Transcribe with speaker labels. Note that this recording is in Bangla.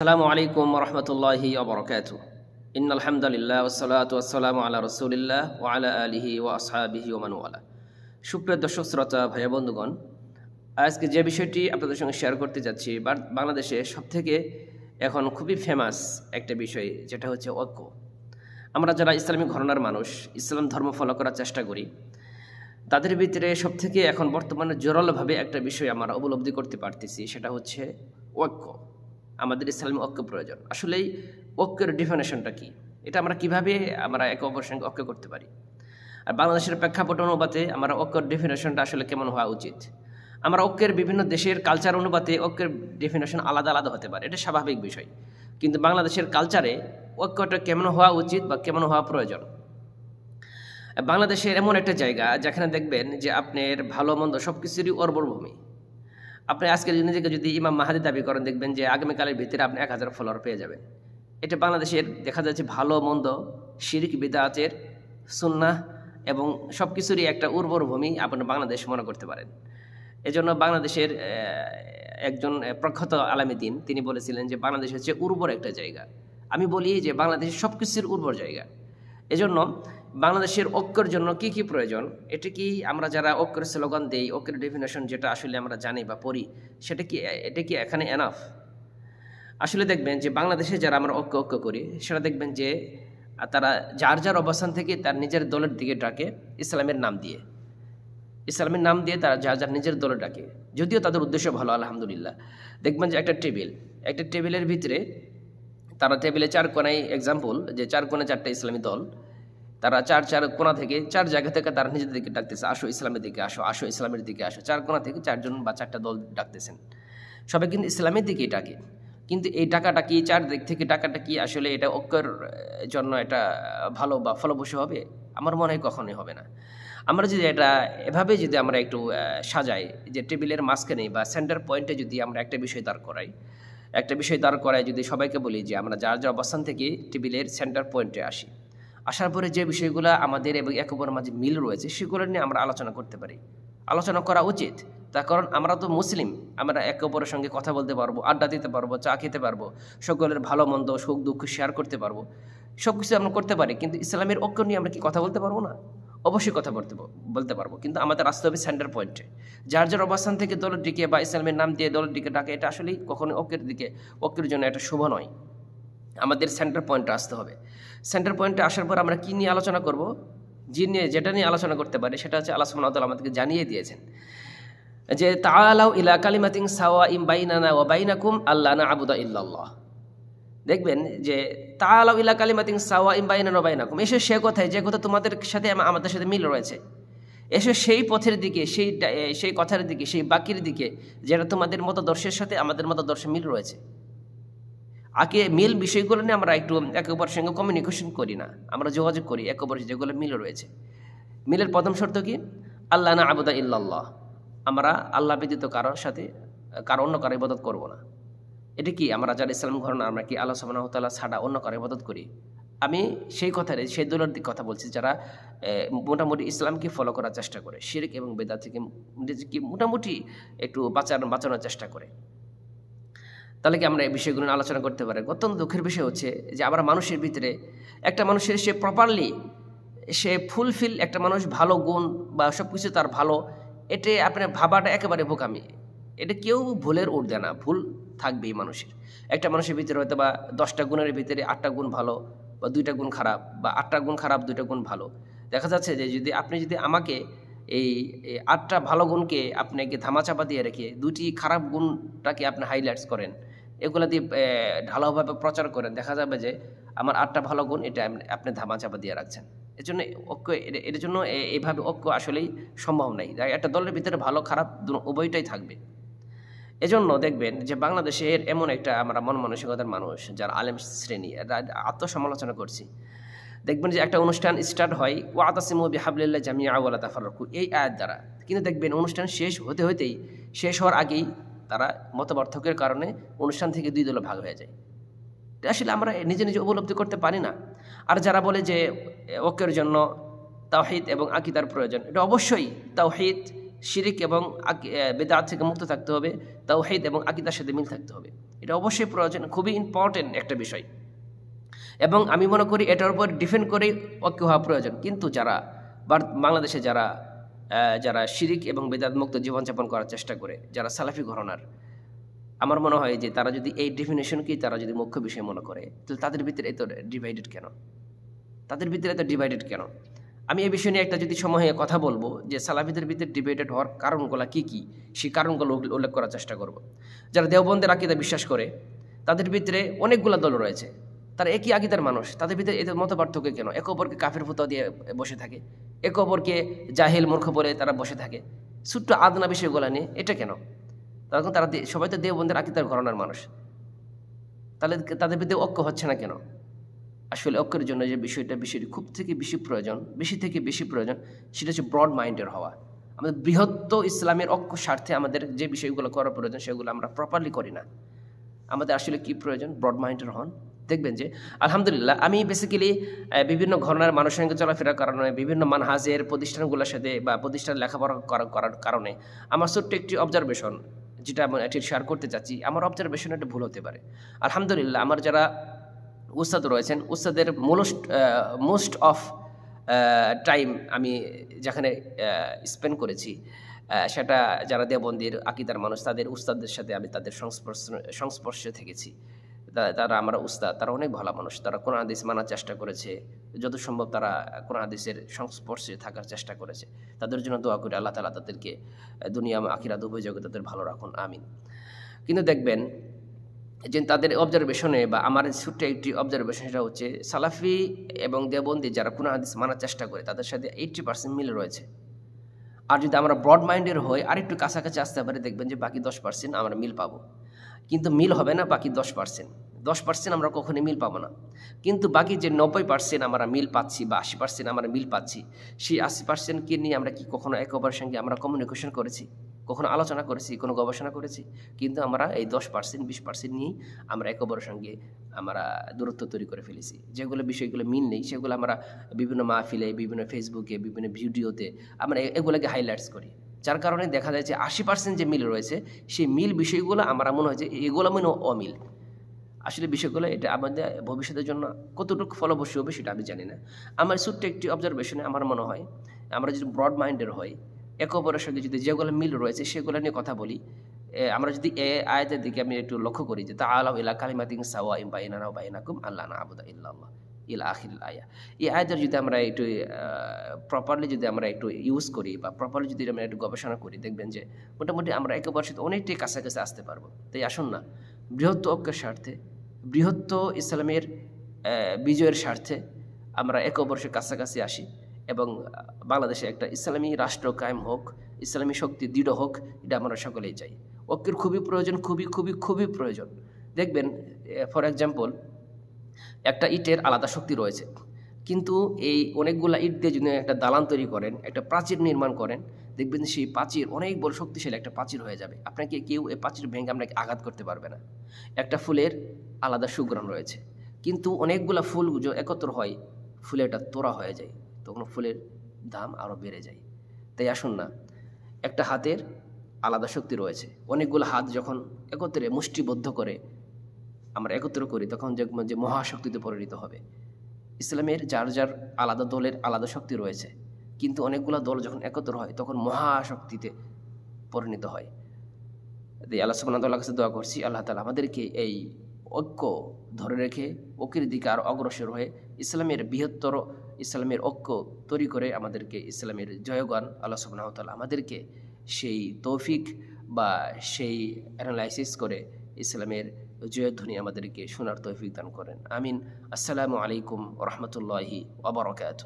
Speaker 1: আসসালামু আলাইকুম রহমতুল্লাহি ওবরকাতু ইন্নাল হামদুলিল্লাহ ওয়াসসালাতু ওয়াসসালামু আলা রাসূলিল্লাহ ওয়া আলা আলিহি ওয়া আসহাবিহি ওয়া মান ওয়ালা। সুপ্রিয় দর্শক শ্রোতা ভাইয়া বন্ধুগণ, আজকে যে বিষয়টি আপনাদের সঙ্গে শেয়ার করতে যাচ্ছি, বাংলাদেশে সবথেকে এখন খুবই ফেমাস একটা বিষয়, যেটা হচ্ছে ঐক্য। আমরা যারা ইসলামী ঘরানার মানুষ, ইসলাম ধর্ম ফলো করার চেষ্টা করি, তাদের ভিতরে সবথেকে এখন বর্তমানে জোরালোভাবে একটা বিষয় আমরা উপলব্ধি করতে পারতেছি, সেটা হচ্ছে ঐক্য। আমাদের ইসলামী ঐক্য প্রয়োজন। আসলেই ঐক্যের ডেফিনেশনটা কি, এটা আমরা কিভাবে একে অপরের সঙ্গে ঐক্য করতে পারি, আর বাংলাদেশের প্রেক্ষাপট অনুপাতে আমরা ঐক্যের ডেফিনেশনটা আসলে কেমন হওয়া উচিত। আমরা ঐক্যের বিভিন্ন দেশের কালচার অনুপাতে ঐক্যের ডেফিনেশন আলাদা আলাদা হতে পারে, এটা স্বাভাবিক বিষয়। কিন্তু বাংলাদেশের কালচারে ঐক্যটা কেমন হওয়া উচিত বা কেমন হওয়া প্রয়োজন। বাংলাদেশের এমন একটা জায়গা যেখানে দেখবেন যে আপনার ভালো মন্দ সব কিছুরই উর্বর ভূমি। আপনি আজকে নিজেকে যদি ইমাম মাহাদি দাবি করেন, দেখবেন যে আগামীকালের ভিতরে আপনি 1000 ফলোয়ার পেয়ে যাবেন। এটা বাংলাদেশের দেখা যাচ্ছে ভালো মন্দ, শিরক বিদআতের, সুন্নাহ এবং সব কিছুরই একটা উর্বর ভূমি আপনি বাংলাদেশ মনে করতে পারেন। এজন্য বাংলাদেশের একজন প্রখ্যাত আলেম দ্বীন তিনি বলেছিলেন যে বাংলাদেশ হচ্ছে উর্বর একটা জায়গা। আমি বলি যে বাংলাদেশের সব কিছুর উর্বর জায়গা। এজন্য বাংলাদেশের ঐক্যের জন্য কি কি প্রয়োজন, এটা কি আমরা যারা ঐক্যের স্লোগান দেই, ঐক্যের ডেফিনেশন যেটা আসলে আমরা জানি বা পড়ি, এটা কি এখানে এনাফ? আসলে দেখবেন যে বাংলাদেশে যারা আমরা ঐক্য করি, সেটা দেখবেন যে তারা যার যার অবস্থান থেকে তার নিজের দলের দিকে ডাকে ইসলামের নাম দিয়ে। ইসলামের নাম দিয়ে তারা যার যার নিজের দলে ডাকে, যদিও তাদের উদ্দেশ্য ভালো, আলহামদুলিল্লাহ। দেখবেন যে একটা টেবিলের ভিতরে তারা টেবিলে 4 কোণায়, এক্সাম্পল যে 4 কোণায় 4টা ইসলামী দল, তারা চার কোণা থেকে 4 জায়গা থেকে তারা নিজেদের দিকে ডাকতেছে, আসো ইসলামের দিকে আসো, আসো ইসলামের দিকে আসো। 4 কোণা থেকে 4জন বা 4টা দল ডাকতেছেন, সবাই কিন্তু ইসলামের দিকেই ডাকে। কিন্তু এই ডাকাটা কি, 4 দিক থেকে ডাকাটা কি আসলে এটা ঐক্যের জন্য এটা ভালো বা ফলপ্রসূ হবে? আমার মনে হয় কখনোই হবে না। আমরা যদি এটা এভাবে যদি আমরা একটু সাজাই, যে টেবিলের মাঝখানে বা সেন্টার পয়েন্টে যদি আমরা একটা বিষয় দাঁড় করাই, যদি সবাইকে বলি যে আমরা যার যার অবস্থান থেকে টেবিলের সেন্টার পয়েন্টে আসি, আসার পরে যে বিষয়গুলো আমাদের এবং একে অপরের মাঝে মিল রয়েছে, সেগুলো নিয়ে আমরা আলোচনা করতে পারি, আলোচনা করা উচিত। তার কারণ আমরা তো মুসলিম, আমরা একে অপরের সঙ্গে কথা বলতে পারবো, আড্ডা দিতে পারবো, চা খেতে পারবো, সকলের ভালো মন্দ সুখ দুঃখ শেয়ার করতে পারবো, সব কিছু আমরা করতে পারি। কিন্তু ইসলামের ঐক্য নিয়ে আমরা কি কথা বলতে পারবো না? অবশ্যই কথা বলতে পারবো, কিন্তু আমাদের আসতে হবে সেন্টার পয়েন্টে। যার যার অবস্থান থেকে দলের দিকে বা ইসলামের নাম দিয়ে দলের দিকে ডাকে, এটা আসলেই কখনো ঐক্যের জন্য এটা শুভ নয়। আমাদের সেন্টার পয়েন্টে আসতে হবে। সেন্টার পয়েন্টে আসার পর আমরা কী নিয়ে আলোচনা করব, যেটা নিয়ে আলোচনা করতে পারি, সেটা হচ্ছে আল্লাহ সুবহানাহু ওয়া তাআলা আমাদেরকে জানিয়ে দিয়েছেন যে তাআলাউ ইলা কালিমাতিন সাওয়াইন বাইনানা ওয়া বাইনাকুম আল্লা না'বুদা ইল্লাল্লাহ। দেখবেন যে তাআলাউ ইলা কালিমাতিন সাওয়াইন বাইনানা ওয়া বাইনাকুম, এসে সে কথায় যে কথা তোমাদের সাথে আমাদের সাথে মিল রয়েছে, এসে সেই পথের দিকে, সেই কথার দিকে, সেই বাকির দিকে, যেটা তোমাদের মতদর্শের সাথে আমাদের মতদর্শে মিল রয়েছে। আগে মিল বিষয়গুলো নিয়ে আমরা একটু একে অপরের সঙ্গে কমিউনিকেশন করি না, আমরা যোগাযোগ করি একে অপরের যেগুলো মিল রয়েছে। মিলের প্রথম শর্ত কি? আল্লাহ না'বুদা ইল্লাল্লাহ, আমরা আল্লাহ ব্যতীত অন্য কারো ইবাদত করব না। এটা কি আমরা যারা ইসলাম ঘরানা, আমরা কি আল্লাহ সুবহানাহু ওয়া তাআলা ছাড়া অন্য কারো ইবাদত করি? আমি সেই দলের দিক কথা বলছি যারা মোটামুটি ইসলামকে ফলো করার চেষ্টা করে, শিরক এবং বেদাত থেকে নিজেকে মোটামুটি একটু বাঁচানোর চেষ্টা করে। তাহলে কি আমরা এই বিষয়গুলো আলোচনা করতে পারি? অত্যন্ত দুঃখের বিষয় হচ্ছে যে আমরা মানুষের ভিতরে একটা মানুষের সে ফুলফিল একটা মানুষ ভালো গুণ বা সব কিছু তার ভালো, এটা আপনার ভাবাটা একেবারে বোকামি। এটা কেউ ভুলের ঊর্ধ্বে না, ভুল থাকবেই মানুষের। একটা মানুষের ভিতরে হয়তো বা 10টা গুণের ভিতরে 8টা গুণ ভালো বা 2টা গুণ খারাপ, বা 8টা গুণ খারাপ 2টা গুণ ভালো। দেখা যাচ্ছে যে আপনি যদি আমাকে এই 8টা ভালো গুণকে আপনাকে ধামাচাপা দিয়ে রেখে 2টি খারাপ গুণটাকে আপনি হাইলাইটস করেন, এগুলো দিয়ে ঢালাওভাবে প্রচার করেন, দেখা যাবে যে আমার 8টা ভালো গুণ এটা আপনি ধামাচাপা দিয়ে রাখছেন। এর জন্য এইভাবে ঐক্য আসলেই সম্ভব নাই। একটা দলের ভিতরে ভালো খারাপ উভয়টাই থাকবে। এজন্য দেখবেন যে বাংলাদেশের এমন একটা আমরা মন মানসিকতার মানুষ যারা আলেম শ্রেণী, আত্মসমালোচনা করছি, দেখবেন যে একটা অনুষ্ঠান স্টার্ট হয় ওয়াতাসিমু বিহাবলিল্লাহি জামিআ ওয়া লা তাফাররাকু, এই আয়াত দ্বারা। কিন্তু দেখবেন অনুষ্ঠান শেষ হওয়ার আগেই তারা মতপার্থক্যের কারণে অনুষ্ঠান থেকে 2 দলে ভাগ হয়ে যায়। আসলে আমরা নিজে উপলব্ধি করতে পারি না। আর যারা বলে যে ঐক্যের জন্য তাওহীদ এবং আকীদার প্রয়োজন, এটা অবশ্যই তাওহীদ শিরিক এবং বেদাত থেকে মুক্ত থাকতে হবে, তাওহীদ এবং আকীদার সাথে মিল থাকতে হবে। এটা অবশ্যই প্রয়োজন, খুবই ইম্পর্টেন্ট একটা বিষয়, এবং আমি মনে করি এটার উপর ডিপেন্ড করেই ঐক্য হওয়া প্রয়োজন। কিন্তু যারা বাংলাদেশে যারা শিরিক এবং বেদাত মুক্ত জীবনযাপন করার চেষ্টা করে, যারা সালাফি ঘরানার, আমার মনে হয় যে তারা যদি এই ডেফিনেশনকেই তারা যদি মুখ্য বিষয় মনে করে, তাহলে তাদের ভিতরে এত ডিভাইডেড কেন? আমি এই বিষয় নিয়ে একটা যদি সময় কথা বলবো যে সালাফিদের ভিতরে ডিভাইডেড হওয়ার কারণগুলো কী কী, সেই কারণগুলো উল্লেখ করার চেষ্টা করব। যারা দেওবন্দের আকীদা বিশ্বাস করে, তাদের ভিতরে অনেকগুলো দল রয়েছে, তারা একই আকীদার মানুষ, তাদের ভিতরে এদের মত পার্থক্য কেন? একে অপরকে কাফের ফতোয়া দিয়ে বসে থাকে, একে অপরকে জাহিল মূর্খ বলে তারা বসে থাকে ছোট্ট আদনা বিষয়গুলো নিয়ে। এটা কেন? তারা সবাই তো দেওবন্দের আকীদার ঘরানার মানুষ, তাহলে তাদের ভিতরে ঐক্য হচ্ছে না কেন? আসলে ঐক্যের জন্য যে বিষয়টি খুব থেকে বেশি প্রয়োজন, সেটা হচ্ছে ব্রড মাইন্ডের হওয়া। আমাদের বৃহত্ত ইসলামের ঐক্য স্বার্থে আমাদের যে বিষয়গুলো করা প্রয়োজন সেগুলো আমরা প্রপারলি করি না। আমাদের আসলে কি প্রয়োজন? ব্রড মাইন্ডের হন। দেখবেন যে আলহামদুলিল্লাহ আমি বেসিক্যালি বিভিন্ন ঘরানার মানুষের সঙ্গে চলাফেরার কারণে, বিভিন্ন মানহাজের প্রতিষ্ঠানগুলোর সাথে বা প্রতিষ্ঠানে লেখাপড়া করার কারণে আমার ছোট্ট একটি অবজারভেশন, যেটা আমি এটি শেয়ার করতে চাচ্ছি, আমার অবজারভেশন একটা ভুল হতে পারে। আলহামদুলিল্লাহ আমার যারা উস্তাদ রয়েছেন, উস্তাদের মোস্ট অফ টাইম আমি যেখানে স্পেন্ড করেছি, সেটা যারা দেওবন্দির আকীদার মানুষ, তাদের উস্তাদদের সাথে আমি তাদের সংস্পর্শে থেকেছি। তারা আমার উস্তাদ, তারা অনেক ভালো মানুষ, তারা কোরআন হাদিস মানার চেষ্টা করেছে, যত সম্ভব তারা কোরআন হাদিসের সংস্পর্শে থাকার চেষ্টা করেছে। তাদের জন্য দোয়া করি আল্লাহ তাআলা তাদেরকে দুনিয়া আখিরাত উভয় জগতে তাদের ভালো রাখুন, আমিন। কিন্তু দেখবেন যে তাদের অবজারভেশনে বা আমার ছোট্ট একটি অবজারভেশন, সেটা হচ্ছে সালাফি এবং দেওবন্দি যারা কোরআন হাদিস মানার চেষ্টা করে তাদের সাথে 80% মিল রয়েছে। আর যদি আমরা ব্রড মাইন্ডের হই, আরেকটু কাছাকাছি আসতে পারে, দেখবেন যে বাকি 10% আমরা মিল পাবো। কিন্তু মিল হবে না বাকি 10% আমরা কখনোই মিল পাবো না। কিন্তু বাকি যে 90% আমরা মিল পাচ্ছি বা 80% আমরা মিল পাচ্ছি, সেই 80%কে নিয়ে আমরা কি কখনো একে অপরের সঙ্গে আমরা কমিউনিকেশন করেছি, কখনো আলোচনা করেছি, কোনো গবেষণা করেছি? কিন্তু আমরা এই 10% 20% নিয়েই আমরা একে অপরের সঙ্গে আমরা দূরত্ব তৈরি করে ফেলেছি। যেগুলো বিষয়গুলো মিল নেই সেগুলো আমরা বিভিন্ন মাহফিলে, বিভিন্ন ফেসবুকে, বিভিন্ন ভিডিওতে আমরা এগুলোকে হাইলাইটস করি, যার কারণে দেখা যায় যে 80% যে মিল রয়েছে সেই মিল বিষয়গুলো আমরা মনে হয় যে এগুলো মনে অমিল। আসলে বিষয়গুলো এটা আমাদের ভবিষ্যতের জন্য কতটুকু ফলপ্রসূ হবে সেটা আমি জানি না। আমার ছোট্ট একটি অবজারভেশনে আমার মনে হয় আমরা যদি ব্রড মাইন্ডের হই, একে অপরের সঙ্গে যদি যেগুলো মিল রয়েছে সেগুলো নিয়ে কথা বলি, আমরা যদি আয়াতের দিকে আমি একটু লক্ষ্য করি যে তাআলাউ ইলা কালিমাতিন সাওয়াইন বাইনানা ওয়া বাইনাকুম আল্লা না'বুদা ইল্লাল্লাহ ইলা আখিরিল আয়া। এই আয়াতের যদি আমরা একটু প্রপারলি যদি আমরা একটু ইউজ করি বা প্রপারলি যদি আমরা একটু গবেষণা করি, দেখবেন যে মোটামুটি আমরা একে অপরের সাথে অনেকটাই কাছাকাছি আসতে পারবো। তাই আসুন না বৃহত্ত ঐক্যের স্বার্থে, বৃহত্ত ইসলামের বিজয়ের স্বার্থে আমরা একে অপরের কাছাকাছি আসি এবং বাংলাদেশে একটা ইসলামী রাষ্ট্র কায়েম হোক, ইসলামী শক্তি দৃঢ় হোক, এটা আমরা সকলেই চাই। ঐক্যের খুবই প্রয়োজন, খুবই প্রয়োজন। দেখবেন ফর এক্সাম্পল একটা ইটের আলাদা শক্তি রয়েছে, কিন্তু এই অনেকগুলা ইট দিয়ে যদি একটা দালান তৈরি করেন, একটা প্রাচীর নির্মাণ করেন, দেখবেন সেই প্রাচীর অনেক বড় শক্তিশালী একটা প্রাচীর হয়ে যাবে। আপনাকে কেউ এই প্রাচীর ভেঙে আপনাকে আঘাত করতে পারবে না। একটা ফুলের আলাদা সুঘ্রাণ রয়েছে, কিন্তু অনেকগুলা ফুল একত্র হয়, ফুলে একটা তোড়া হয়ে যায়, তখন ফুলের দাম আরও বেড়ে যায়। তাই আসুন না, একটা হাতের আলাদা শক্তি রয়েছে, অনেকগুলো হাত যখন একত্রে মুষ্টিবদ্ধ করে আমরা একত্র করি, তখন দেখবেন যে মহাশক্তিতে পরিণত হবে। ইসলামের যার আলাদা দলের আলাদা শক্তি রয়েছে, কিন্তু অনেকগুলো দল যখন একত্র হয় তখন মহাশক্তিতে পরিণত হয়। আল্লাহ সুবহানাহু ওয়া তাআলার কাছে দোয়া করছি, আল্লাহ তাআলা আমাদেরকে এই ঐক্য ধরে রেখে ঐক্যের দিকে আর অগ্রসর হয়ে ইসলামের বৃহত্তর ইসলামের ঐক্য তৈরি করে আমাদেরকে ইসলামের জয়গান আল্লাহ সুবহানাহু ওয়া তাআলা আমাদেরকে সেই তৌফিক বা সেই অ্যানালাইসিস করে ইসলামের জয়ধ্বনি আমাদেরকে শোনার তৌফিক দান করেন, আমিন। আসসালামু আলাইকুম ওয়া রাহমাতুল্লাহি ওয়া বারাকাতুহু।